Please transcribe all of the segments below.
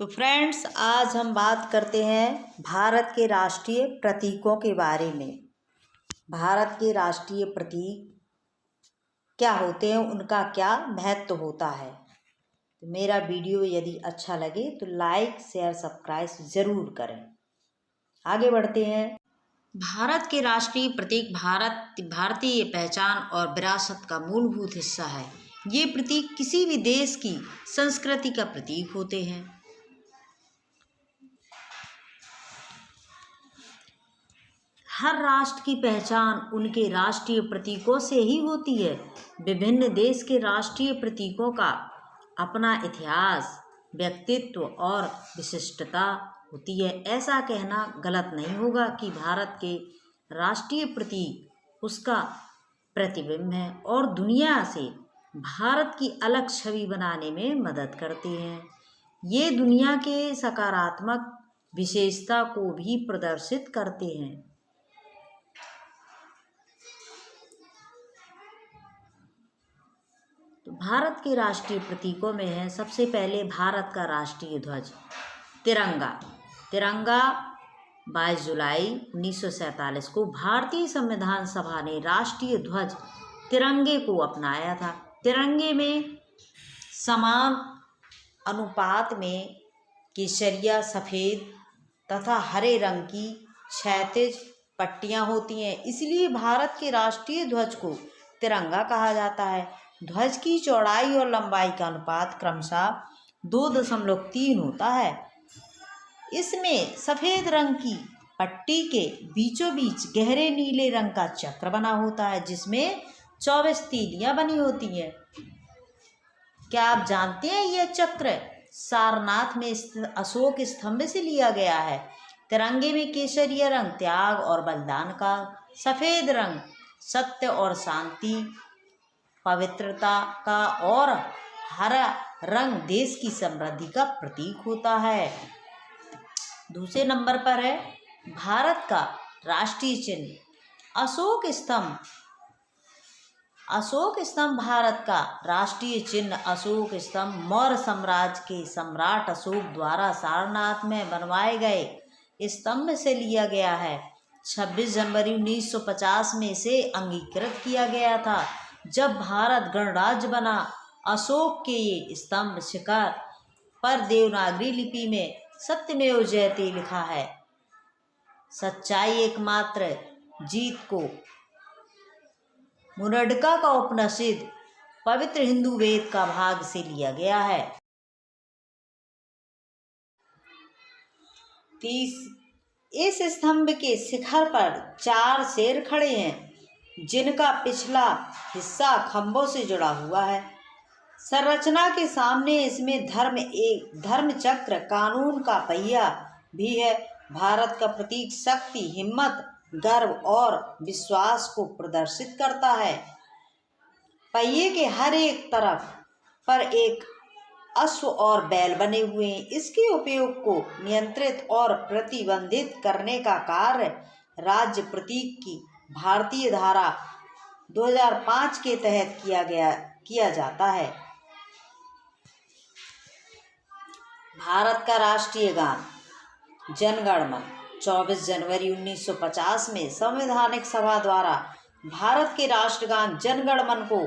तो फ्रेंड्स, आज हम बात करते हैं भारत के राष्ट्रीय प्रतीकों के बारे में। भारत के राष्ट्रीय प्रतीक क्या होते हैं, उनका क्या महत्व होता है। तो मेरा वीडियो यदि अच्छा लगे तो लाइक शेयर सब्सक्राइब ज़रूर करें। आगे बढ़ते हैं। भारत के राष्ट्रीय प्रतीक भारतीय पहचान और विरासत का मूलभूत हिस्सा है। ये प्रतीक किसी भी देश की संस्कृति का प्रतीक होते हैं। हर राष्ट्र की पहचान उनके राष्ट्रीय प्रतीकों से ही होती है। विभिन्न देश के राष्ट्रीय प्रतीकों का अपना इतिहास, व्यक्तित्व और विशिष्टता होती है। ऐसा कहना गलत नहीं होगा कि भारत के राष्ट्रीय प्रतीक उसका प्रतिबिंब है और दुनिया से भारत की अलग छवि बनाने में मदद करते हैं। ये दुनिया के सकारात्मक विशेषता को भी प्रदर्शित करते हैं। तो भारत के राष्ट्रीय प्रतीकों में है सबसे पहले भारत का राष्ट्रीय ध्वज तिरंगा। तिरंगा 22 जुलाई 1947 को भारतीय संविधान सभा ने राष्ट्रीय ध्वज तिरंगे को अपनाया था। तिरंगे में समान अनुपात में केसरिया, सफ़ेद तथा हरे रंग की क्षैतिज पट्टियाँ होती हैं, इसलिए भारत के राष्ट्रीय ध्वज को तिरंगा कहा जाता है। ध्वज की चौड़ाई और लंबाई का अनुपात क्रमशः 2.3 होता है। इसमें सफ़ेद रंग की पट्टी के बीचों बीच गहरे नीले रंग का चक्र बना होता है, जिसमें 24 तीलियां बनी होती हैं। क्या आप जानते हैं यह चक्र सारनाथ में स्थित अशोक स्तंभ से लिया गया है। तिरंगे में केसरिया रंग त्याग और बलिदान का, सफ़ेद रंग सत्य और शांति पवित्रता का और हरा रंग देश की समृद्धि का प्रतीक होता है। दूसरे नंबर पर है भारत का राष्ट्रीय चिन्ह अशोक स्तंभ। अशोक स्तंभ भारत का राष्ट्रीय चिन्ह अशोक स्तंभ मौर्य साम्राज्य के सम्राट अशोक द्वारा सारनाथ में बनवाए गए स्तंभ से लिया गया है। 26 जनवरी 1950 में इसे अंगीकृत किया गया था, जब भारत गणराज्य बना। अशोक के ये स्तंभ शिखर पर देवनागरी लिपि में सत्यमेव जयते लिखा है। सच्चाई एकमात्र जीत को मुंडका का उपनिषद पवित्र हिंदू वेद का भाग से लिया गया है। 30 इस स्तंभ के शिखर पर 4 शेर खड़े हैं, जिनका पिछला हिस्सा खंभों से जुड़ा हुआ है। संरचना के सामने इसमें धर्म चक्र, कानून का पहिया भी है। भारत का प्रतीक शक्ति, हिम्मत, गर्व और विश्वास को प्रदर्शित करता है। पहिए के हर एक तरफ पर एक अश्व और बैल बने हुए हैं। इसके उपयोग को नियंत्रित और प्रतिबंधित करने का कार्य राज्य प्रतीक की भारतीय धारा 2005 के तहत किया जाता है। भारत का राष्ट्रीय गान जन गण मन 24 जनवरी 1950 में संवैधानिक सभा द्वारा भारत के राष्ट्रगान जन गण मन को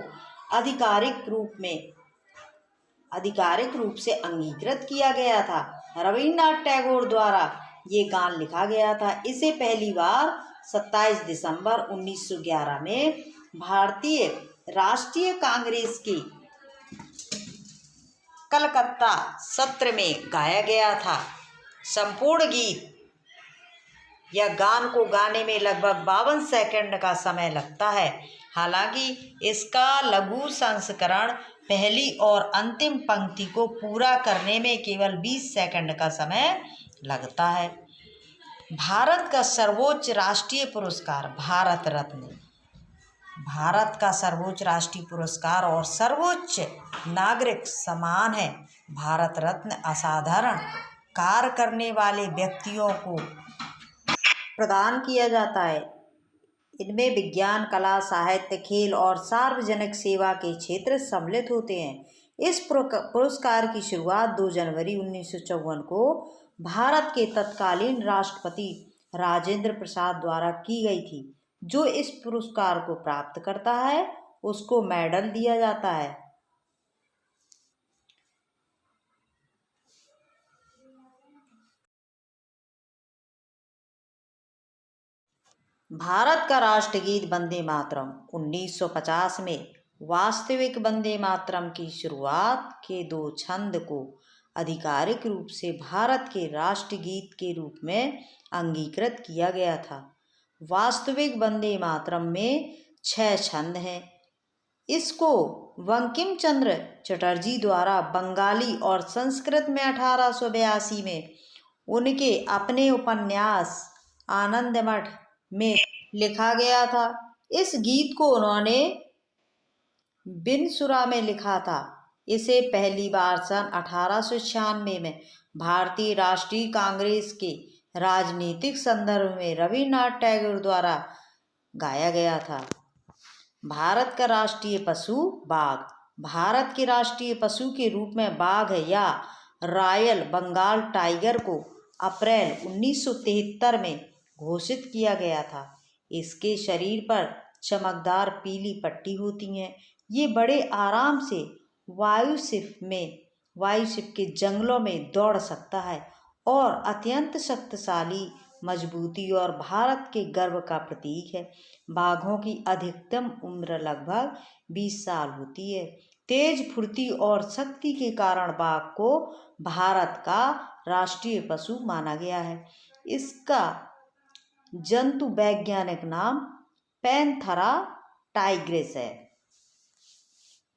आधिकारिक रूप से अंगीकृत किया गया था। रविन्द्रनाथ टैगोर द्वारा ये गान लिखा गया था। इसे पहली बार 27 दिसंबर 1911 में भारतीय राष्ट्रीय कांग्रेस के कलकत्ता सत्र में गाया गया था। संपूर्ण गीत या गान को गाने में लगभग 52 सेकंड का समय लगता है। हालांकि इसका लघु संस्करण पहली और अंतिम पंक्ति को पूरा करने में केवल 20 सेकंड का समय लगता है। भारत का सर्वोच्च राष्ट्रीय पुरस्कार भारत रत्न। भारत का सर्वोच्च राष्ट्रीय पुरस्कार और सर्वोच्च नागरिक सम्मान है। भारत रत्न असाधारण कार्य करने वाले व्यक्तियों को प्रदान किया जाता है। इनमें विज्ञान, कला, साहित्य, खेल और सार्वजनिक सेवा के क्षेत्र सम्मिलित होते हैं। इस पुरस्कार की शुरुआत 2 जनवरी 1954 को भारत के तत्कालीन राष्ट्रपति राजेंद्र प्रसाद द्वारा की गई थी। जो इस पुरस्कार को प्राप्त करता है उसको मेडल दिया जाता है। भारत का राष्ट्रगीत वंदे मातरम 1950 में वास्तविक वंदे मातरम की शुरुआत के 2 छंद को आधिकारिक रूप से भारत के राष्ट्रगीत के रूप में अंगीकृत किया गया था। वास्तविक वंदे मातरम में 6 छंद हैं। इसको बंकिम चंद्र चटर्जी द्वारा बंगाली और संस्कृत में 1882 में उनके अपने उपन्यास आनंदमठ में लिखा गया था। इस गीत को उन्होंने बिनसुरा में लिखा था। इसे पहली बार सन 1896 में भारतीय राष्ट्रीय कांग्रेस के राजनीतिक संदर्भ में रविन्द्रनाथ टैगोर द्वारा गाया गया था। भारत का राष्ट्रीय पशु बाघ। भारत के राष्ट्रीय पशु के रूप में बाघ या रॉयल बंगाल टाइगर को अप्रैल 1973 में घोषित किया गया था। इसके शरीर पर चमकदार पीली पट्टी होती है। ये बड़े आराम से वायुसीप के जंगलों में दौड़ सकता है और अत्यंत शक्तिशाली, मजबूती और भारत के गर्व का प्रतीक है। बाघों की अधिकतम उम्र लगभग 20 साल होती है। तेज फुर्ती और शक्ति के कारण बाघ को भारत का राष्ट्रीय पशु माना गया है। इसका जंतु वैज्ञानिक नाम पैंथेरा टाइग्रिस है।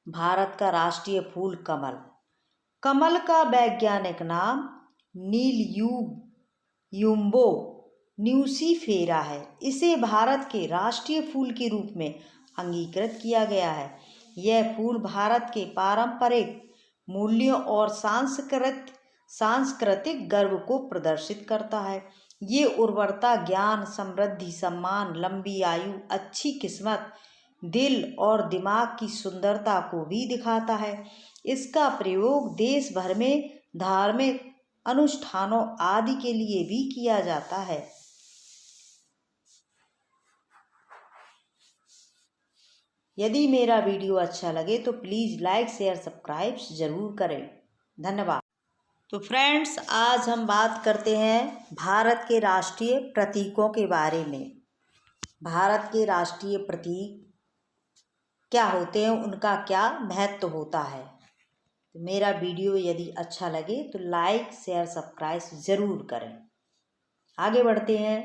भारत का राष्ट्रीय फूल कमल। कमल का वैज्ञानिक नाम नीलयूम्बो न्यूसीफेरा है। इसे भारत के राष्ट्रीय फूल के रूप में अंगीकृत किया गया है। यह फूल भारत के पारंपरिक मूल्यों और सांस्कृतिक गर्व को प्रदर्शित करता है। ये उर्वरता, ज्ञान, समृद्धि, सम्मान, लंबी आयु, अच्छी किस्मत, दिल और दिमाग की सुंदरता को भी दिखाता है। इसका प्रयोग देश भर में धार्मिक अनुष्ठानों आदि के लिए भी किया जाता है। यदि मेरा वीडियो अच्छा लगे तो प्लीज़ लाइक, शेयर, सब्सक्राइब ज़रूर करें। धन्यवाद। तो फ्रेंड्स, आज हम बात करते हैं भारत के राष्ट्रीय प्रतीकों के बारे में। भारत के राष्ट्रीय प्रतीक क्या होते हैं, उनका क्या महत्व होता है। तो मेरा वीडियो यदि अच्छा लगे तो लाइक, शेयर, सब्सक्राइब ज़रूर करें। आगे बढ़ते हैं।